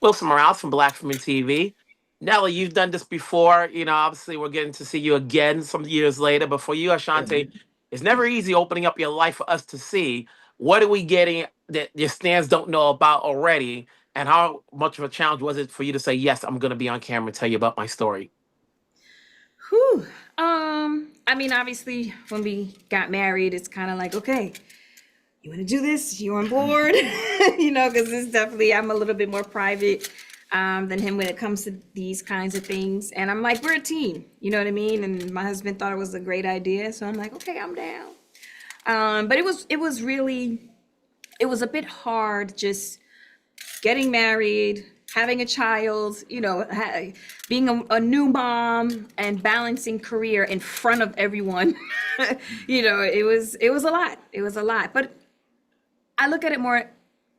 Wilson Morales from Black Women TV. Nelly, you've done this before. Obviously, we're getting to see you again some years later. But for you, Ashanti, it's never easy opening up your life for us to see. What are we getting that your stands don't know about already? And how much of a challenge was it for you to say, yes, I'm going to be on camera and tell you about my story? Whew. I mean, obviously, when we got married, it's kind of like, okay, you want to do this? You on board? Because it's definitely, I'm a little bit more private than him when it comes to these kinds of things. And I'm like, we're a team, you know what I mean? And my husband thought it was a great idea. So I'm like, okay, I'm down. But it was a bit hard just getting married, having a child, being a new mom and balancing career in front of everyone. It was a lot. It was a lot. But I look at it more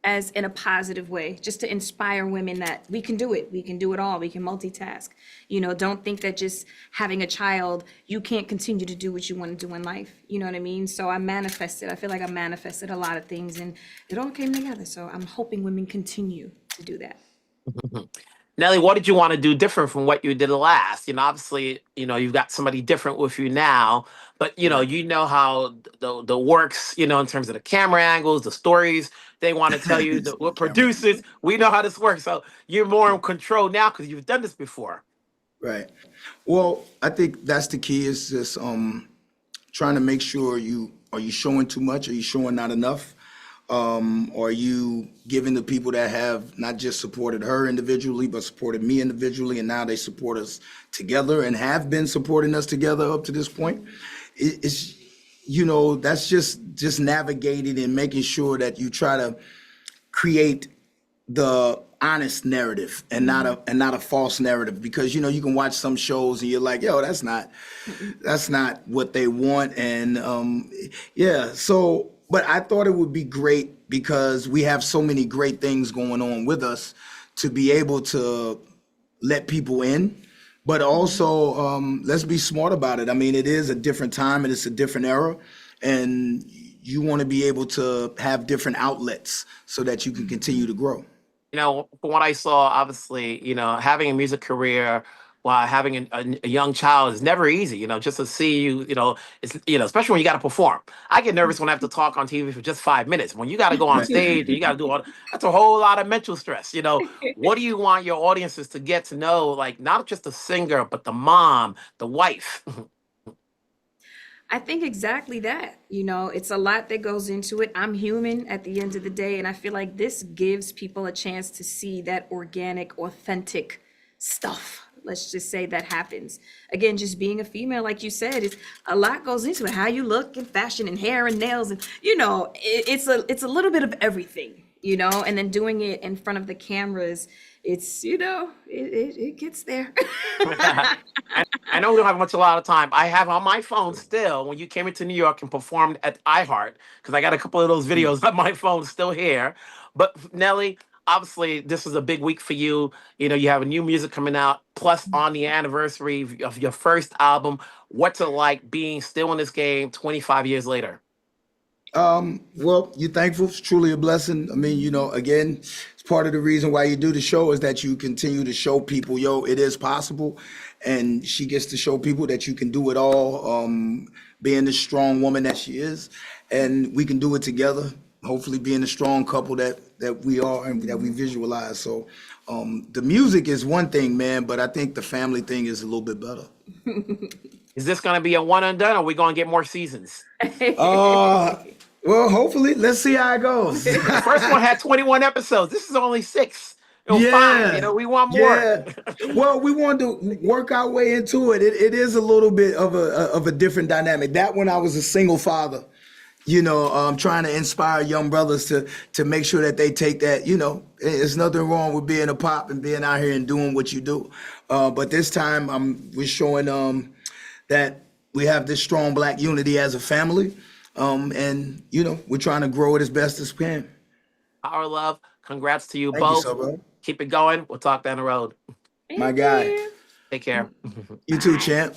as in a positive way, just to inspire women that we can do it. We can do it all. We can multitask. Don't think that just having a child, you can't continue to do what you want to do in life. You know what I mean? So I feel like I manifested a lot of things and it all came together. So I'm hoping women continue to do that. Nelly, what did you want to do different from what you did last? Obviously, you've got somebody different with you now, but you know how the works, in terms of the camera angles, the stories they want to tell you, what producers, we know how this works. So you're more in control now because you've done this before. Right. Well, I think that's the key is just trying to make sure are you showing too much? Are you showing not enough? Are you giving the people that have not just supported her individually, but supported me individually, and now they support us together and have been supporting us together up to this point? It's that's just navigating and making sure that you try to create the honest narrative and not a false narrative, because you can watch some shows and you're like, yo, that's not what they want. And so but I thought it would be great because we have so many great things going on with us to be able to let people in, but also let's be smart about it. I mean, it is a different time and it's a different era, and you want to be able to have different outlets so that you can continue to grow. From what I saw, obviously, having a music career while having a young child is never easy. Just to see you, it's especially when you got to perform. I get nervous when I have to talk on TV for just 5 minutes. When you got to go on stage and you got to do all that's a whole lot of mental stress. What do you want your audiences to get to know? Like not just the singer, but the mom, the wife. I think exactly that. It's a lot that goes into it. I'm human at the end of the day, and I feel like this gives people a chance to see that organic, authentic stuff. Let's just say that happens. Again, just being a female, like you said, it's a lot goes into it. How you look and fashion and hair and nails, and it's a little bit of everything. And then doing it in front of the cameras, it's it gets there. I know we don't have a lot of time. I have on my phone still when you came into New York and performed at iHeart, because I got a couple of those videos on my phone still here. But Nelly, obviously this is a big week for you. You have a new music coming out, plus on the anniversary of your first album. What's it like being still in this game 25 years later? Well, you're thankful. It's truly a blessing. I mean, again, it's part of the reason why you do the show is that you continue to show people, yo, it is possible. And she gets to show people that you can do it all, being the strong woman that she is. And we can do it together, hopefully being the strong couple that we are and that we visualize. So the music is one thing, man, but I think the family thing is a little bit better. Is this going to be a one and done, or are we going to get more seasons? Well, hopefully, let's see how it goes. The first one had 21 episodes. This is only 6. Yeah, fine. We want more. Yeah. Well, we wanted to work our way into it. It is a little bit of a different dynamic. That when I was a single father, trying to inspire young brothers to make sure that they take that. There's nothing wrong with being a pop and being out here and doing what you do. But this time, we're showing that we have this strong Black unity as a family. And we're trying to grow it as best as we can. Our love. Congrats to you Thank both. You so, bro. Keep it going. We'll talk down the road. My guy. Take care. You too, champ.